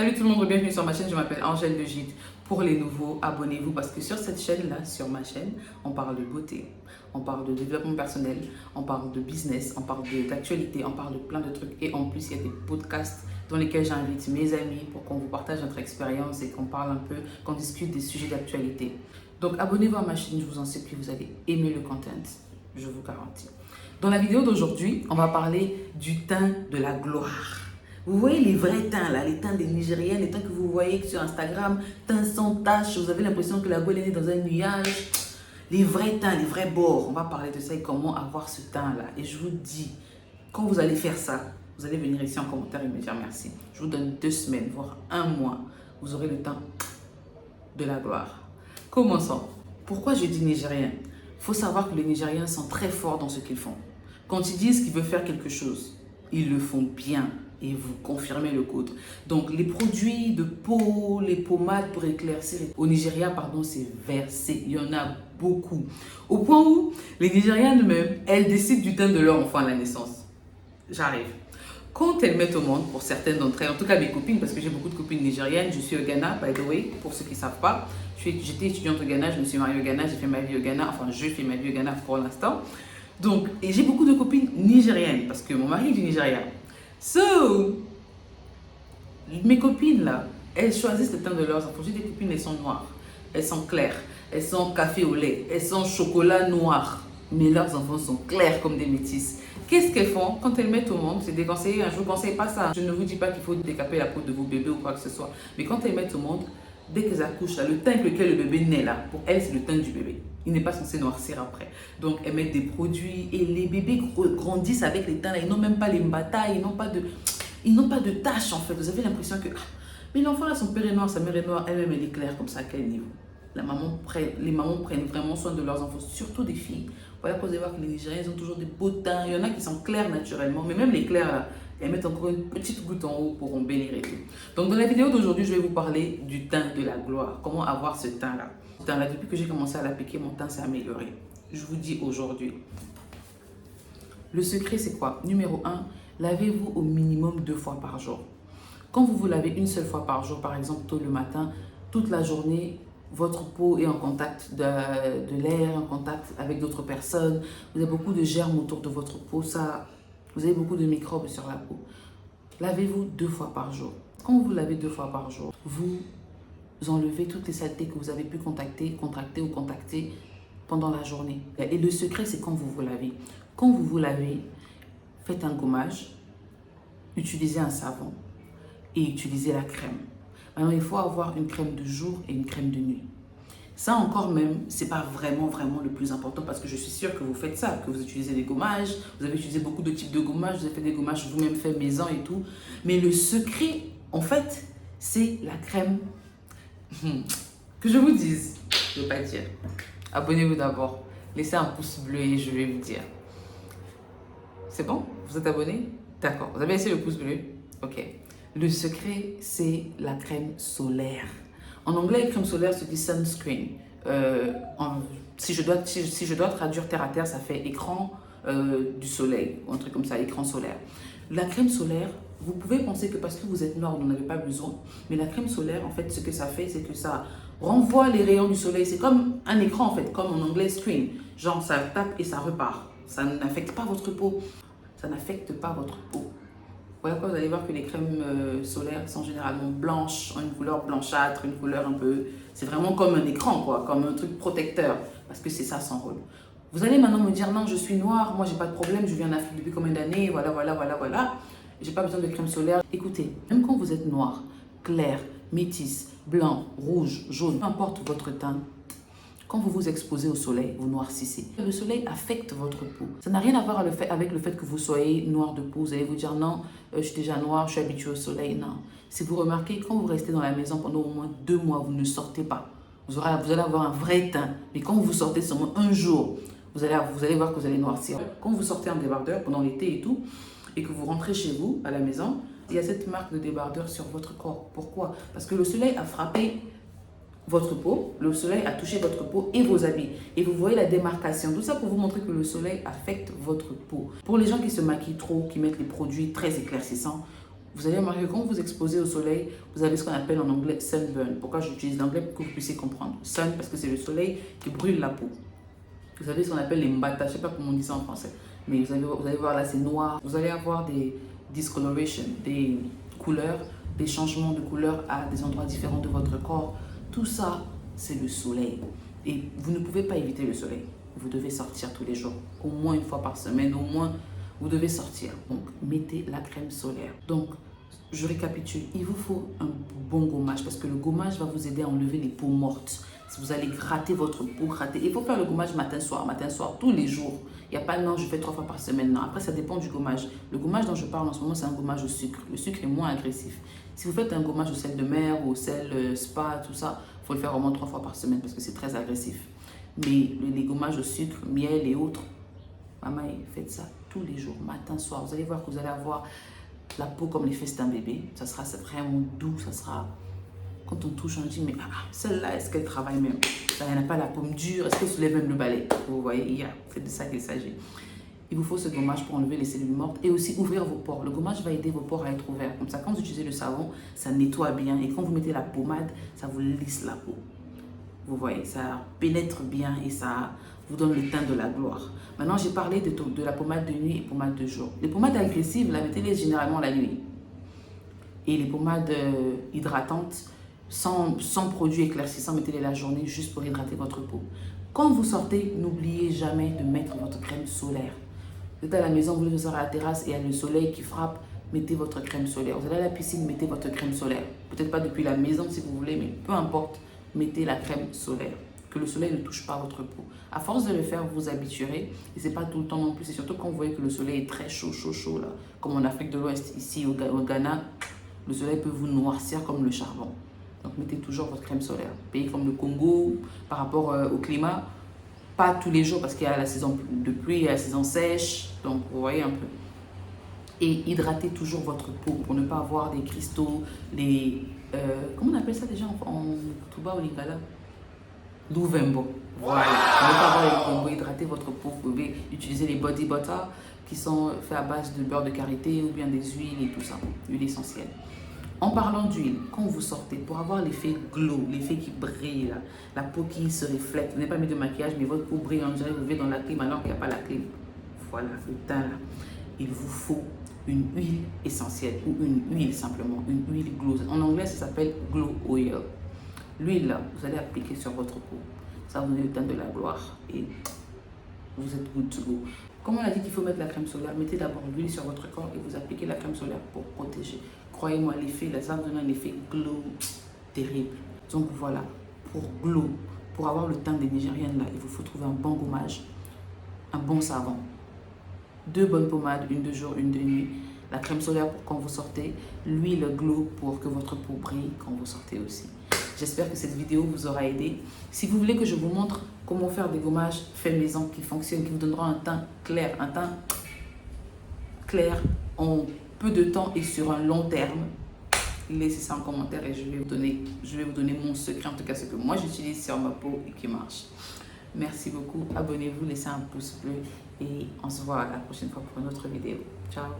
Salut tout le monde, bienvenue sur ma chaîne, je m'appelle Angèle de Gide. Pour les nouveaux, abonnez-vous parce que sur cette chaîne-là, sur ma chaîne, on parle de beauté, on parle de développement personnel, on parle de business, on parle d'actualité, on parle de plein de trucs. Et en plus, il y a des podcasts dans lesquels j'invite mes amis pour qu'on vous partage notre expérience et qu'on parle un peu, qu'on discute des sujets d'actualité. Donc abonnez-vous à ma chaîne, je vous en supplie, vous allez aimer le content, je vous garantis. Dans la vidéo d'aujourd'hui, on va parler du teint de la gloire. Vous voyez les vrais teints là, les teints des Nigériennes, les teints que vous voyez sur Instagram, teints sans tache, vous avez l'impression que la gueule est née dans un nuage. Les vrais teints, les vrais bords, on va parler de ça et comment avoir ce teint là. Et je vous dis, quand vous allez faire ça, vous allez venir ici en commentaire et me dire merci. Je vous donne 2 semaines, voire 1 mois, vous aurez le teint de la gloire. Commençons. Pourquoi je dis Nigériens? Il faut savoir que les Nigériens sont très forts dans ce qu'ils font. Quand ils disent qu'ils veulent faire quelque chose, ils le font bien. Et vous confirmez le code. Donc, les produits de peau, les pommades pour éclaircir, au Nigeria, pardon, c'est versé. Il y en a beaucoup. Au point où les Nigériens eux-mêmes, elles décident du teint de leur enfant à la naissance. J'arrive. Quand elles mettent au monde, pour certaines d'entre elles, en tout cas mes copines, parce que j'ai beaucoup de copines nigériennes, je suis au Ghana, by the way, pour ceux qui ne savent pas. J'étais étudiante au Ghana, je me suis mariée au Ghana, j'ai fait ma vie au Ghana, enfin, je fais ma vie au Ghana pour l'instant. Donc, et j'ai beaucoup de copines nigériennes, parce que mon mari est du Nigeria. So, mes copines là, elles choisissent le teint de leurs enfants. J'ai des copines, elles sont noires, elles sont claires, elles sont café au lait, elles sont chocolat noir. Mais leurs enfants sont clairs comme des métisses. Qu'est-ce qu'elles font quand elles mettent au monde? C'est déconseillé, je ne vous conseille pas ça. Je ne vous dis pas qu'il faut décaper la peau de vos bébés ou quoi que ce soit. Mais quand elles mettent au monde, dès qu'elles accouchent, là, le teint avec lequel le bébé naît là, pour elles, c'est le teint du bébé. Il n'est pas censé noircir après. Donc, elles mettent des produits et les bébés grandissent avec les teints là. Ils n'ont même pas les mbata, ils n'ont pas de taches en fait. Vous avez l'impression que, mais l'enfant là, son père est noir, sa mère est noire, elle-même elle est claire comme ça. À quel niveau? Les mamans prennent vraiment soin de leurs enfants, surtout des filles. Voilà, vous allez voir que les Nigériens, ils ont toujours des beaux teints. Il y en a qui sont clairs naturellement, mais même les clairs là, elles mettent encore une petite goutte en haut pour embellir et tout. Donc dans la vidéo d'aujourd'hui, je vais vous parler du teint de la gloire. Comment avoir ce teint là. Depuis que j'ai commencé à l'appliquer, mon teint s'est amélioré. Je vous dis aujourd'hui. Le secret, c'est quoi? Numéro 1, lavez-vous au minimum 2 fois par jour. Quand vous vous lavez une seule fois par jour, par exemple tôt le matin, toute la journée, votre peau est en contact de l'air, en contact avec d'autres personnes. Vous avez beaucoup de germes autour de votre peau. Vous avez beaucoup de microbes sur la peau. Lavez-vous 2 fois par jour. Quand vous lavez 2 fois par jour, vous enlevez toutes les saletés que vous avez pu contracter pendant la journée. Et le secret, c'est quand vous vous lavez. Quand vous vous lavez, faites un gommage, utilisez un savon et utilisez la crème. Maintenant, il faut avoir une crème de jour et une crème de nuit. Ça encore même, c'est pas vraiment le plus important parce que je suis sûre que vous faites ça, que vous utilisez des gommages, vous avez utilisé beaucoup de types de gommages, vous avez fait des gommages vous-même fait maison et tout. Mais le secret, en fait, c'est la crème. Que je vous dise, je ne vais pas dire. Abonnez-vous d'abord. Laissez un pouce bleu et je vais vous dire. C'est bon? Vous êtes abonné? D'accord. Vous avez laissé le pouce bleu? Ok. Le secret, c'est la crème solaire. En anglais, crème solaire se dit sunscreen. Si je dois traduire terre à terre, ça fait écran du soleil, ou un truc comme ça, écran solaire. La crème solaire, vous pouvez penser que parce que vous êtes noir, vous n'en avez pas besoin. Mais la crème solaire, en fait, ce que ça fait, c'est que ça renvoie les rayons du soleil. C'est comme un écran, en fait, comme en anglais, screen. Genre, ça tape et ça repart. Ça n'affecte pas votre peau. Ça n'affecte pas votre peau. Voilà quoi, vous allez voir que les crèmes solaires sont généralement blanches, ont une couleur blanchâtre, une couleur un peu... C'est vraiment comme un écran, quoi, comme un truc protecteur. Parce que c'est ça son rôle. Vous allez maintenant me dire, non, je suis noire, moi, j'ai pas de problème, je vis en Afrique depuis combien d'années, voilà. J'ai pas besoin de crème solaire. Écoutez, même quand vous êtes noir, clair, métis, blanc, rouge, jaune, peu importe votre teint, quand vous vous exposez au soleil, vous noircissez. Le soleil affecte votre peau. Ça n'a rien à voir avec le fait que vous soyez noir de peau. Vous allez vous dire non, je suis déjà noir, je suis habitué au soleil. Non. Si vous remarquez, quand vous restez dans la maison pendant au moins 2 mois, vous ne sortez pas. Vous allez avoir un vrai teint. Mais quand vous sortez seulement un jour, vous allez voir que vous allez noircir. Quand vous sortez en débardeur pendant l'été et tout, et que vous rentrez chez vous, à la maison, il y a cette marque de débardeur sur votre corps. Pourquoi? Parce que le soleil a frappé votre peau, le soleil a touché votre peau et vos habits. Et vous voyez la démarcation. Tout ça pour vous montrer que le soleil affecte votre peau. Pour les gens qui se maquillent trop, qui mettent les produits très éclaircissants, Vous allez remarquer que quand vous vous exposez au soleil, vous avez ce qu'on appelle en anglais sunburn. Pourquoi j'utilise l'anglais? Pour que vous puissiez comprendre. Sun, parce que c'est le soleil qui brûle la peau. Vous savez ce qu'on appelle les mbata, je ne sais pas comment on dit ça en français. Mais vous allez voir là, c'est noir. Vous allez avoir des discoloration, des couleurs, des changements de couleur à des endroits différents de votre corps. Tout ça, c'est le soleil. Et vous ne pouvez pas éviter le soleil. Vous devez sortir tous les jours, au moins une fois par semaine, au moins vous devez sortir. Donc, mettez la crème solaire. Donc, je récapitule. Il vous faut un bon gommage parce que le gommage va vous aider à enlever les peaux mortes. Si vous allez gratter votre peau, gratter. Il faut faire le gommage matin, soir, tous les jours. Il n'y a pas non, je fais 3 fois par semaine. Non, après, ça dépend du gommage. Le gommage dont je parle en ce moment, c'est un gommage au sucre. Le sucre est moins agressif. Si vous faites un gommage au sel de mer ou au sel spa, tout ça, il faut le faire au moins 3 fois par semaine parce que c'est très agressif. Mais les gommages au sucre, miel et autres, maman, faites ça tous les jours, matin, soir. Vous allez voir que vous allez avoir la peau comme les fesses d'un bébé. Ça sera vraiment doux, ça sera... Quand on touche, on dit, mais celle-là, est-ce qu'elle travaille même? Elle n'a pas la paume dure, est-ce qu'elle soulève même le balai? Vous voyez, c'est de ça qu'il s'agit. Il vous faut ce gommage pour enlever les cellules mortes et aussi ouvrir vos pores. Le gommage va aider vos pores à être ouverts. Comme ça, quand vous utilisez le savon, ça nettoie bien. Et quand vous mettez la pommade, ça vous lisse la peau. Vous voyez, ça pénètre bien et ça vous donne le teint de la gloire. Maintenant, j'ai parlé de la pommade de nuit et pommade de jour. Les pommades agressives, la mettez-les généralement la nuit. Et les pommades hydratantes, sans produit éclaircissant, mettez-les la journée juste pour hydrater votre peau. Quand vous sortez, n'oubliez jamais de mettre votre crème solaire. Vous êtes à la maison, vous êtes à la terrasse et il y a le soleil qui frappe, mettez votre crème solaire. Vous allez à la piscine, mettez votre crème solaire. Peut-être pas depuis la maison si vous voulez, mais peu importe, mettez la crème solaire. Que le soleil ne touche pas votre peau. À force de le faire, vous vous habituerez. Et ce n'est pas tout le temps non plus. C'est surtout quand vous voyez que le soleil est très chaud, là. Comme en Afrique de l'Ouest, ici au Ghana, le soleil peut vous noircir comme le charbon. Donc mettez toujours votre crème solaire. Pays comme le Congo, par rapport au climat, pas tous les jours parce qu'il y a la saison de pluie, il y a la saison sèche. Donc vous voyez un peu. Et hydratez toujours votre peau pour ne pas avoir des cristaux, comment on appelle ça déjà en Touba ou Lingala? Louvembo. Voilà. Pour ne pas avoir les Louvembo, hydratez votre peau. Vous pouvez utiliser les body butter qui sont faits à base de beurre de karité ou bien des huiles et tout ça, huile essentielle. En parlant d'huile, quand vous sortez, pour avoir l'effet glow, l'effet qui brille, là, la peau qui se reflète, vous n'avez pas mis de maquillage, mais votre peau brille, on dirait que vous vivez dans la clim alors qu'il n'y a pas la clim. Voilà, le teint là. Il vous faut une huile essentielle ou une huile simplement, une huile glow. En anglais, ça s'appelle glow oil. L'huile là, vous allez appliquer sur votre peau. Ça vous donne le teint de la gloire et vous êtes good to go. Comme on a dit qu'il faut mettre la crème solaire, mettez d'abord l'huile sur votre corps et vous appliquez la crème solaire pour protéger. Croyez-moi, l'effet, ça va donner un effet glow terrible. Donc voilà, pour glow, pour avoir le teint des Nigériennes là, il vous faut trouver un bon gommage, un bon savon. 2 bonnes pommades, une de jour, une de nuit. La crème solaire pour quand vous sortez. L'huile glow pour que votre peau brille quand vous sortez aussi. J'espère que cette vidéo vous aura aidé. Si vous voulez que je vous montre comment faire des gommages faits maison qui fonctionnent, qui vous donneront un teint clair en peu de temps et sur un long terme, laissez ça en commentaire et je vais vous donner mon secret, en tout cas ce que moi j'utilise sur ma peau et qui marche. Merci beaucoup, abonnez-vous, laissez un pouce bleu et on se voit la prochaine fois pour une autre vidéo. Ciao.